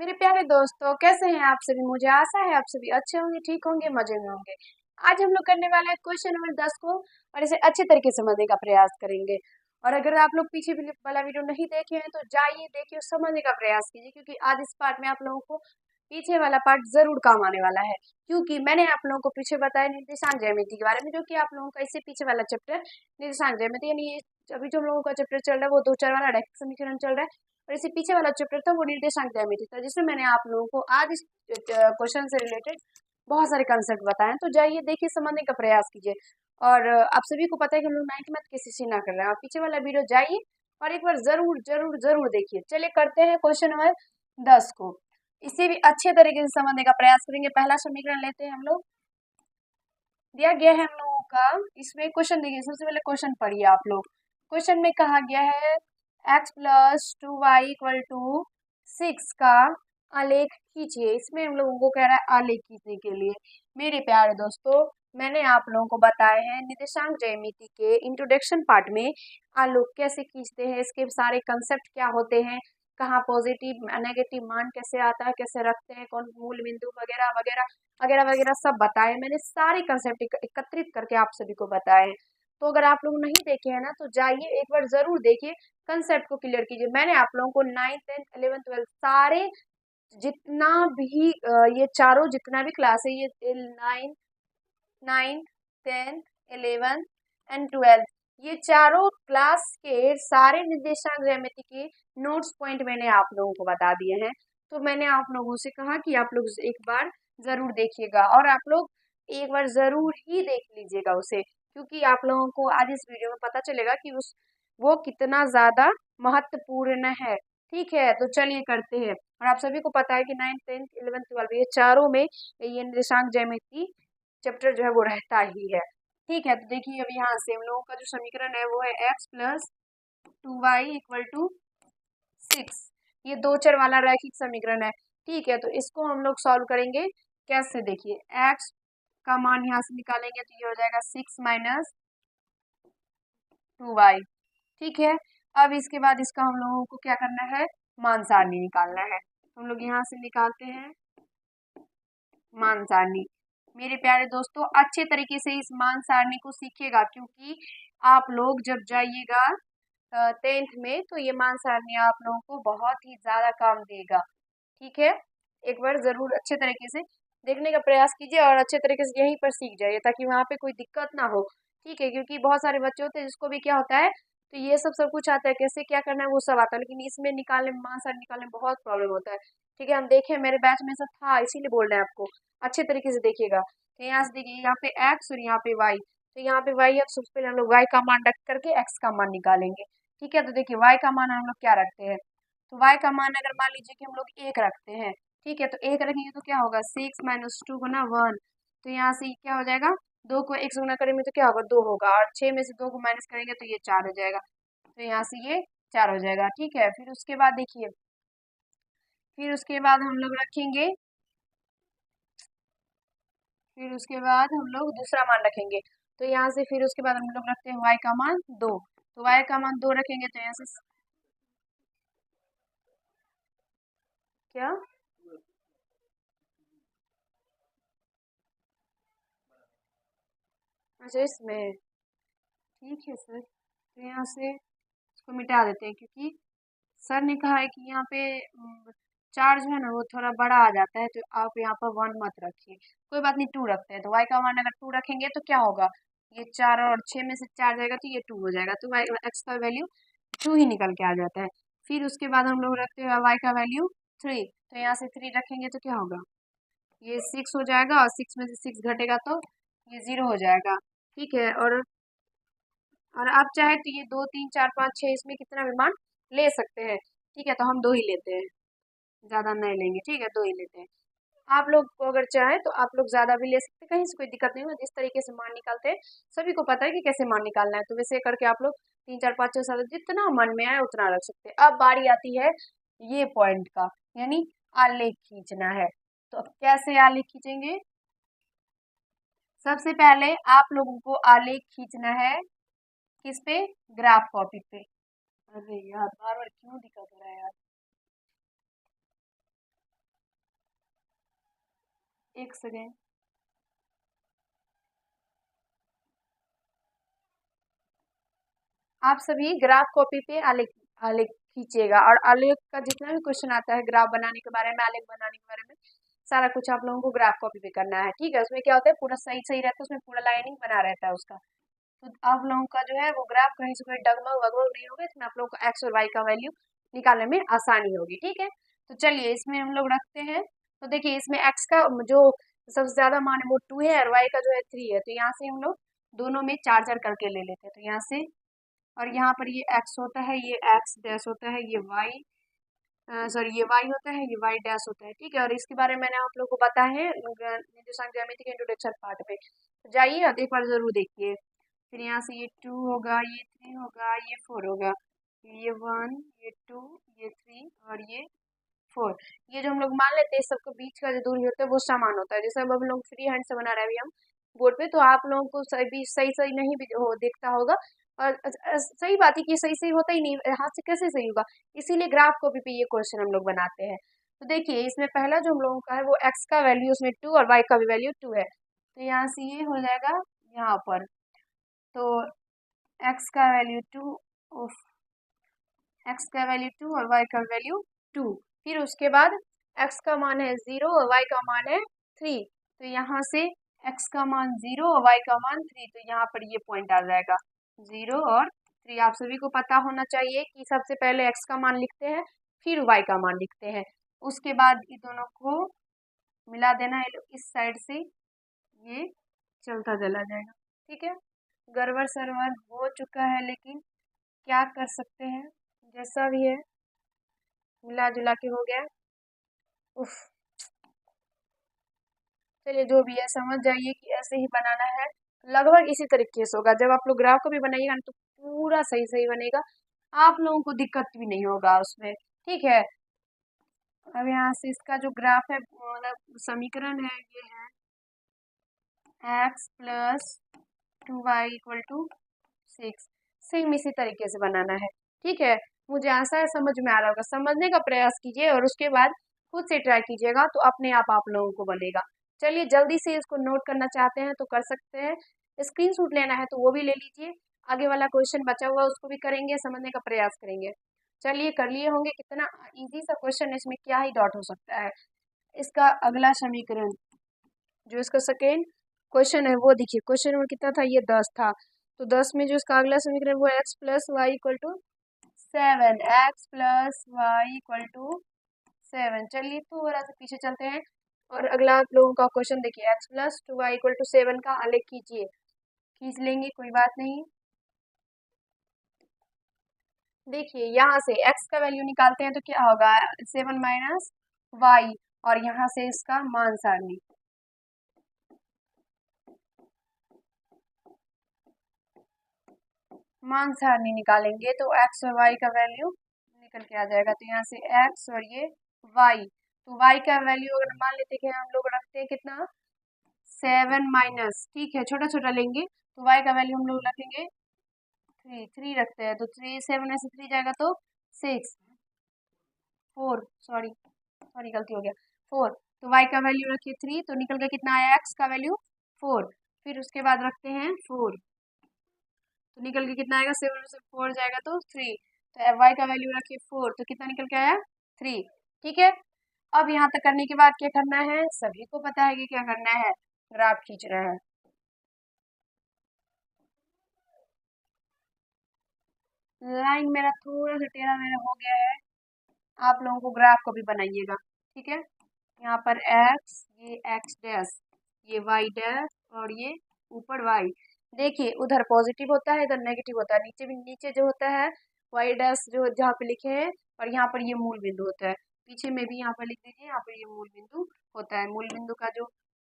मेरे प्यारे दोस्तों, कैसे हैं आप सभी। मुझे आशा है आप सभी अच्छे होंगे, ठीक होंगे, मजे में होंगे। आज हम लोग करने वाले हैं क्वेश्चन नंबर 10 को और इसे अच्छे तरीके से समझने का प्रयास करेंगे। और अगर आप लोग पीछे वाला वीडियो नहीं देखे हैं तो जाइए देखिए और समझने का प्रयास कीजिए, क्योंकि आज इस पार्ट में आप लोगों को पीछे वाला पार्ट जरूर काम आने वाला है। क्योंकि मैंने आप लोगों को पीछे बताया निर्देशांक ज्यामिति के बारे में, जो कि आप लोगों का इससे पीछे वाला चैप्टर निर्देशांक ज्यामिति, यानी अभी जो हम लोगों का चैप्टर चल रहा है वो 2-4 वाला रैखिक समीकरण चल रहा है। और इससे पीछे वाला चैप्टर था वो निर्देशांक ज्यामिति था, जिसमें मैंने आप लोगों को आज इस क्वेश्चन से रिलेटेड बहुत सारे कंसेप्ट बताए हैं। तो जाइए देखिए, समझने का प्रयास कीजिए। और आप सभी को पता है कि हम लोग 9th मैथ के सीना कर रहे हैं। आप पीछे वाला वीडियो जाइए और एक बार जरूर जरूर जरूर देखिए। चलिए करते हैं क्वेश्चन नंबर 10 को। इसे भी अच्छे तरीके से समझने का प्रयास करेंगे। पहला समीकरण लेते हैं हम लोग। दिया गया है हम लोगों का, इसमें क्वेश्चन देखिए। सबसे पहले क्वेश्चन पढ़िए आप लोग। क्वेश्चन में कहा गया है x+2y = 6 का आलेख खींचिए। इसमें हम लोगों को कह रहा है आलेख खींचने के लिए। मेरे प्यारे दोस्तों, मैंने आप लोगों को बताए हैं निर्देशांक ज्यामिति के इंट्रोडक्शन पार्ट में आलेख कैसे खींचते हैं, इसके सारे कंसेप्ट क्या होते हैं, कहाँ पॉजिटिव नेगेटिव मान कैसे आता है, कैसे रखते हैं, कौन मूल बिंदु वगैरह वगैरह वगैरह वगैरह सब बताए। मैंने सारे कंसेप्ट एकत्रित करके आप सभी को बताए हैं। तो अगर आप लोग नहीं देखे हैं ना तो जाइए एक बार जरूर देखिए, कंसेप्ट को क्लियर कीजिए। मैंने आप लोगों को 9th 10th 11th 12th सारे जितना भी ये चारों जितना भी क्लास है, ये 9th 10th 11th and 12th, ये चारों क्लास के सारे निर्देशांक ज्यामिति के नोट्स पॉइंट मैंने आप लोगों को बता दिए हैं। तो मैंने आप लोगों से कहा कि आप लोग एक बार जरूर देखिएगा और आप लोग एक बार जरूर ही देख लीजिएगा उसे, क्योंकि आप लोगों को आज इस वीडियो में पता चलेगा कि उस वो कितना ज्यादा महत्वपूर्ण है। ठीक है, तो चलिए करते हैं। और आप सभी को पता है कि 9th 10th 11th 12th ये चारों में ये निर्देशांक ज्यामिति चैप्टर जो है वो रहता ही है। ठीक है, तो देखिए अब यहाँ से हम लोगों का जो समीकरण है वो है x+2y = 6। ये दो चर वाला रैखिक समीकरण है। ठीक है, तो इसको हम लोग सॉल्व करेंगे कैसे। देखिए x का मान यहाँ से निकालेंगे तो ये हो जाएगा 6 - 2y। ठीक है, अब इसके बाद इसका हम लोगों को क्या करना है, मान सारणी निकालना है। हम लोग यहाँ से निकालते हैं मान सारणी। मेरे प्यारे दोस्तों, अच्छे तरीके से इस मान सारणी को सीखिएगा, क्योंकि आप लोग जब जाइएगा 10th में तो ये मान सारणी आप लोगों को बहुत ही ज्यादा काम देगा। ठीक है, एक बार जरूर अच्छे तरीके से देखने का प्रयास कीजिए और अच्छे तरीके से यहीं पर सीख जाइए, ताकि वहाँ पे कोई दिक्कत ना हो। ठीक है, क्योंकि बहुत सारे बच्चे होते हैं जिसको भी क्या होता है, तो ये सब कुछ आता है, कैसे क्या करना है वो सब आता है, लेकिन इसमें निकालने में मान सारणी निकालने में बहुत प्रॉब्लम होता है। ठीक है, हम देखें मेरे बैच में सब था, इसीलिए बोल रहे हैं आपको अच्छे तरीके से देखिएगा। तो यहाँ से देखिए, यहाँ पे एक्स और यहाँ पे वाई। तो यहाँ पे वाई है, सबसे पहले हम लोग वाई का मान रख करके एक्स का मान निकालेंगे। ठीक है, तो देखिए वाई का मान हम लोग क्या रखते हैं, तो वाई का मान अगर मान लीजिए कि हम लोग 1 रखते हैं। ठीक है, तो 1 रखेंगे तो क्या होगा, 6 - 2 गुना 1। तो यहाँ से क्या हो जाएगा, 2 को 1 से गुना करेंगे तो क्या होगा, 2 होगा, और 6 में से 2 को माइनस करेंगे तो ये 4 हो जाएगा। तो यहाँ से ये 4 हो जाएगा। ठीक है, फिर उसके बाद देखिए, फिर उसके बाद हम लोग रखेंगे, फिर उसके बाद हम लोग दूसरा मान रखेंगे। तो यहाँ से फिर उसके बाद हम लोग रखते हैं y का मान 2। तो y का मान 2 रखेंगे तो यहाँ से क्या, अच्छा इसमें, ठीक है सर, तो यहाँ से इसको मिटा देते हैं, क्योंकि सर ने कहा है कि यहाँ पे चार्ज है ना वो थोड़ा बड़ा आ जाता है, तो आप यहाँ पर 1 मत रखिए। कोई बात नहीं, 2 रखते हैं। तो y का मान अगर 2 रखेंगे तो क्या होगा, ये 4 और 6 में से 4 जाएगा तो ये 2 हो जाएगा। तो y x का वैल्यू 2 ही निकल के आ जाता है। फिर उसके बाद हम लोग रखते हैं y का वैल्यू 3। तो यहाँ से 3 रखेंगे तो क्या होगा, ये 6 हो जाएगा, और 6 में से 6 घटेगा तो ये 0 हो जाएगा। ठीक है, और आप चाहे तो ये 2 3 4 5 6 इसमें कितना भी मान ले सकते हैं। ठीक है, तो हम 2 ही लेते हैं, ज्यादा नहीं लेंगे। ठीक है, 2 ही लेते हैं। आप लोग को अगर चाहे तो आप लोग ज्यादा भी ले सकते हैं, कहीं से कोई दिक्कत नहीं होगा। जिस तरीके से मान निकालते हैं सभी को पता है कि कैसे मान निकालना है, तो वैसे करके आप लोग 3 4 5 6 7 जितना मन में आए उतना रख सकते हैं। अब बारी आती है ये पॉइंट का, यानी आलेख खींचना है। तो अब कैसे आलेख खींचेंगे, सबसे पहले आप लोगों को आलेख खींचना है किस पे, ग्राफ कॉपी पे। अरे यार बार बार क्यों दिक्कत हो रहा है यार, एक सेकेंड। आप सभी ग्राफ कॉपी पे आलेख आलेख खींचिएगा, और आलेख का जितना भी क्वेश्चन आता है ग्राफ बनाने के बारे में, आलेख बनाने के बारे में, सारा कुछ आप लोगों को ग्राफ कॉपी पे करना है। ठीक है, उसमें क्या होता है, पूरा सही सही रहता है, उसमें पूरा लाइनिंग बना रहता है उसका। तो आप लोगों का जो है वो ग्राफ कहीं से कोई डगमग वगमग नहीं होगा, इसमें आप लोगों को एक्स और वाई का वैल्यू निकालने में आसानी होगी। ठीक है, तो चलिए इसमें हम लोग रखते हैं। तो देखिए इसमें एक्स का जो सबसे ज्यादा मान है वो 2 है, और वाई का जो है 3 है। तो यहाँ से हम लोग दोनों में 4 4 करके ले लेते हैं। तो यहाँ से, और यहाँ पर ये x होता है, ये x डैश होता है, ये y सॉरी ये y होता है, ये y डैश होता है। ठीक है, और इसके बारे में मैंने आप लोगों को बताया है निर्देशांक ज्यामिति के इंट्रोडक्शन पार्ट पे। तो जाइए और एक बार जरूर देखिए। फिर यहाँ से ये 2 होगा, ये 3 होगा, ये 4 होगा, ये 1, ये 2, ये 3 और ये 4। ये जो हम लोग मान लेते हैं सबके बीच का जो दूरी होता है वो समान होता है। जैसे अब हम लोग फ्री हैंड से बना रहे हैं अभी हम बोर्ड पे, तो आप लोगों को सही सही सही नहीं भी हो दिखता होगा। और सही बात है कि सही सही होता ही नहीं, हाथ से कैसे सही होगा। इसीलिए ग्राफ कॉपी पे ये क्वेश्चन हम लोग बनाते हैं। तो देखिए इसमें पहला जो हम लोगों का है वो एक्स का वैल्यू उसमें 2 और वाई का भी वैल्यू 2 है। तो यहाँ से ये हो जाएगा यहाँ पर, तो एक्स का वैल्यू 2, एक्स का वैल्यू 2 और वाई का वैल्यू 2। फिर उसके बाद एक्स का मान है 0 और वाई का मान है 3। तो यहाँ से एक्स का मान 0 और वाई का मान 3, तो यहाँ पर ये पॉइंट आ जाएगा 0 और 3। आप सभी को पता होना चाहिए कि सबसे पहले एक्स का मान लिखते हैं, फिर वाई का मान लिखते हैं, उसके बाद ये दोनों को मिला देना है इस साइड से, ये चलता चला जाएगा। ठीक है, गड़बड़ सरवर हो चुका है, लेकिन क्या कर सकते हैं, जैसा भी है मिला जुला के हो गया। उफ, चलिए जो भी है समझ जाइए कि ऐसे ही बनाना है। लगभग इसी तरीके से होगा, जब आप लोग ग्राफ को भी बनाइएगा ना तो पूरा सही सही बनेगा, आप लोगों को दिक्कत भी नहीं होगा उसमें। ठीक है, अब यहाँ से इसका जो ग्राफ है मतलब समीकरण है, ये है X plus 2y equal to 6। Same इसी तरीके से बनाना है। ठीक है, मुझे आशा है समझ में आ रहा होगा। समझने का प्रयास कीजिए और उसके बाद खुद से ट्राई कीजिएगा, तो अपने आप लोगों को बनेगा। चलिए जल्दी से इसको नोट करना चाहते हैं तो कर सकते हैं, स्क्रीनशॉट लेना है तो वो भी ले लीजिए। आगे वाला क्वेश्चन बचा हुआ उसको भी करेंगे, समझने का प्रयास करेंगे। चलिए कर लिए होंगे, कितना इजी सा क्वेश्चन है, इसमें क्या ही डाउट हो सकता है। इसका अगला समीकरण जो इसका सेकेंड क्वेश्चन है वो देखिए, क्वेश्चन नंबर कितना था, ये 10 था। तो 10 में जो इसका अगला समीकरण वो X plus Y equal to 7, X plus Y equal to 7। चलिए थोड़ा सा पीछे चलते हैं, और अगला आप लोगों का क्वेश्चन देखिए, x plus 2y equal to 7 का आलेख कीजिए। खींच लेंगे, कोई बात नहीं। देखिए यहाँ से x का वैल्यू निकालते हैं तो क्या होगा, 7 माइनस वाई, और यहाँ से इसका मान सारणी, मान सारणी निकालेंगे तो x और y का वैल्यू निकल के आ जाएगा। तो यहाँ से x और ये y, तो y का वैल्यू अगर मान लेते हैं हम लोग रखते हैं कितना, 7 माइनस, ठीक है छोटा छोटा लेंगे, तो y का वैल्यू हम लोग रखेंगे 3, 3 रखते हैं। तो 3 7 में से 3 जाएगा तो 6, 4 सॉरी सॉरी गलती हो गया 4। तो y का वैल्यू रखिए 3, तो निकल के कितना आया, x का वैल्यू 4। फिर उसके बाद रखते हैं 4, तो निकल के कितना आएगा, 7 में से 4 जाएगा तो 3। तो y का वैल्यू रखिए 4, तो कितना निकल के आया 3। ठीक है, अब यहाँ तक करने के बाद क्या करना है, सभी को पता है कि क्या करना है, ग्राफ खींच रहे हैं। लाइन मेरा थोड़ा सा टेढ़ा मेरा हो गया है, आप लोगों को ग्राफ को भी बनाइएगा। ठीक है, यहाँ पर x, ये x डैश, ये y डैश, और ये ऊपर y। देखिए उधर पॉजिटिव होता है, इधर नेगेटिव होता है, नीचे भी नीचे जो होता है y डैश जो जहाँ पे लिखे हैं, और यहाँ पर ये मूल बिंदु होता है। पीछे में भी यहाँ पर लिख दीजिए, यहाँ पर ये मूल बिंदु होता है। मूल बिंदु का जो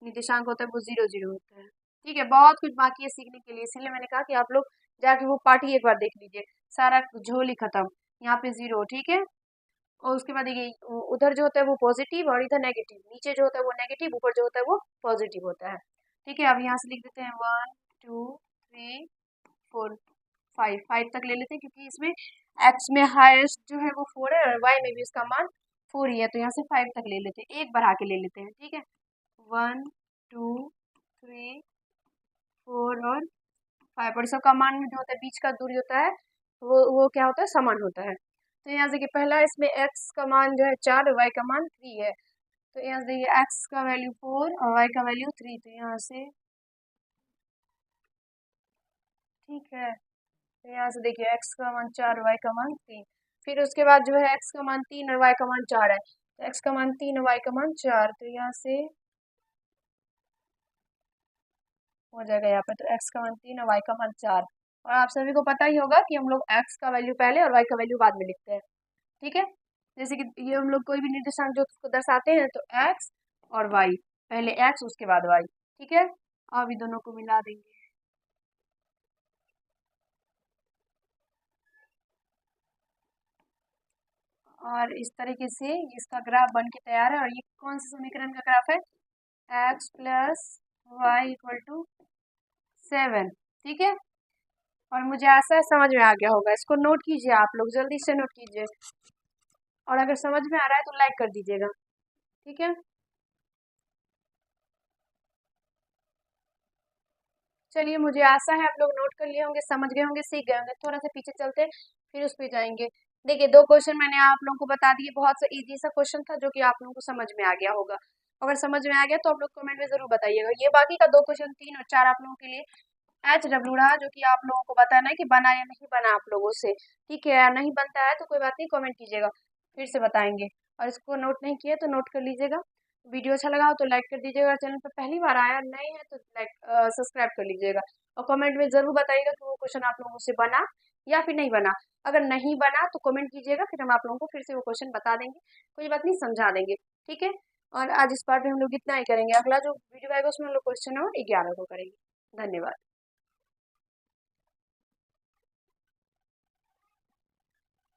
निर्देशांक होता है वो 0 0 होता है। ठीक है, बहुत कुछ बाकी है सीखने के लिए, इसीलिए मैंने कहा कि आप लोग जाके वो पार्ट ही एक बार देख लीजिए, सारा झोल ही खत्म। यहाँ पे 0, ठीक है, और उसके बाद देखिए उधर जो होता है वो पॉजिटिव और इधर नेगेटिव, नीचे जो होता है वो नेगेटिव, ऊपर जो होता है वो पॉजिटिव होता है। ठीक है, अब यहाँ से लिख देते हैं 1 2 3 4 5, 5 तक ले लेते हैं, क्योंकि इसमें x में हाईएस्ट जो है वो 4 है और y में भी इसका मान 4 ही है। तो यहाँ से 5 तक ले लेते हैं, एक बढ़ा के ले लेते हैं। ठीक है, 1 2 3 4 और 5, और इसका मान जो होता है बीच का दूरी होता है वो क्या होता है, समान होता है। तो यहाँ से कि पहला इसमें x का मान जो है 4 और y का मान 3 है। तो यहाँ से देखिए x का वैल्यू 4 और y का वैल्यू 3, तो यहाँ से ठीक है। तो यहाँ से देखिए x का मान 4 y का मान 3। फिर उसके बाद जो है x का मान 3 और y का मान 4 है, तो x का मान 3 और y का मान 4, तो यहाँ से हो जाएगा यहाँ पे, तो x का मान 3 और y का मान 4। और आप सभी को पता ही होगा कि हम लोग x का वैल्यू पहले और y का वैल्यू बाद में लिखते हैं। ठीक है, जैसे कि ये हम लोग कोई भी निर्देशांक जो उसको दर्शाते हैं तो x और y, पहले x उसके बाद y। ठीक है, अब ये दोनों को मिला देंगे। और इस तरीके से इसका ग्राफ बन के तैयार है। और ये कौन से समीकरण का ग्राफ है, x plus Y equal to 7। ठीक है, और मुझे आशा है समझ में आ गया होगा। इसको नोट कीजिए, आप लोग जल्दी से नोट कीजिए, और अगर समझ में आ रहा है तो लाइक कर दीजिएगा। ठीक है, चलिए, मुझे आशा है आप लोग नोट कर लिए होंगे, समझ गए होंगे, सीख गए होंगे। थोड़ा सा पीछे चलते हैं, फिर उस पे जाएंगे। देखिए, दो क्वेश्चन मैंने आप लोगों को बता दिए, बहुत सा इजी सा क्वेश्चन था जो कि आप लोगों को समझ में आ गया होगा। अगर समझ में आ गया तो आप लोग कमेंट में जरूर बताइएगा। ये बाकी का दो क्वेश्चन 3 और 4 आप लोगों के लिए HW रहा, जो कि आप लोगों को बताना है कि बना या नहीं बना आप लोगों से। ठीक है, नहीं बनता है तो कोई बात नहीं, कमेंट कीजिएगा, फिर से बताएंगे। और इसको नोट नहीं किया तो नोट कर लीजिएगा। वीडियो अच्छा लगा हो तो लाइक कर दीजिएगा, चैनल पर पहली बार आया नए हैं तो लाइक सब्सक्राइब कर लीजिएगा। और कमेंट में जरूर बताइएगा कि वो क्वेश्चन आप लोगों से बना या फिर नहीं बना। अगर नहीं बना तो कमेंट कीजिएगा, फिर हम आप लोगों को फिर से वो क्वेश्चन बता देंगे, कोई बात नहीं, समझा देंगे। ठीक है, और आज इस पार्ट में हम लोग इतना ही करेंगे। अगला जो वीडियो आएगा उसमें हम लोग क्वेश्चन नंबर 11 को करेंगे। धन्यवाद।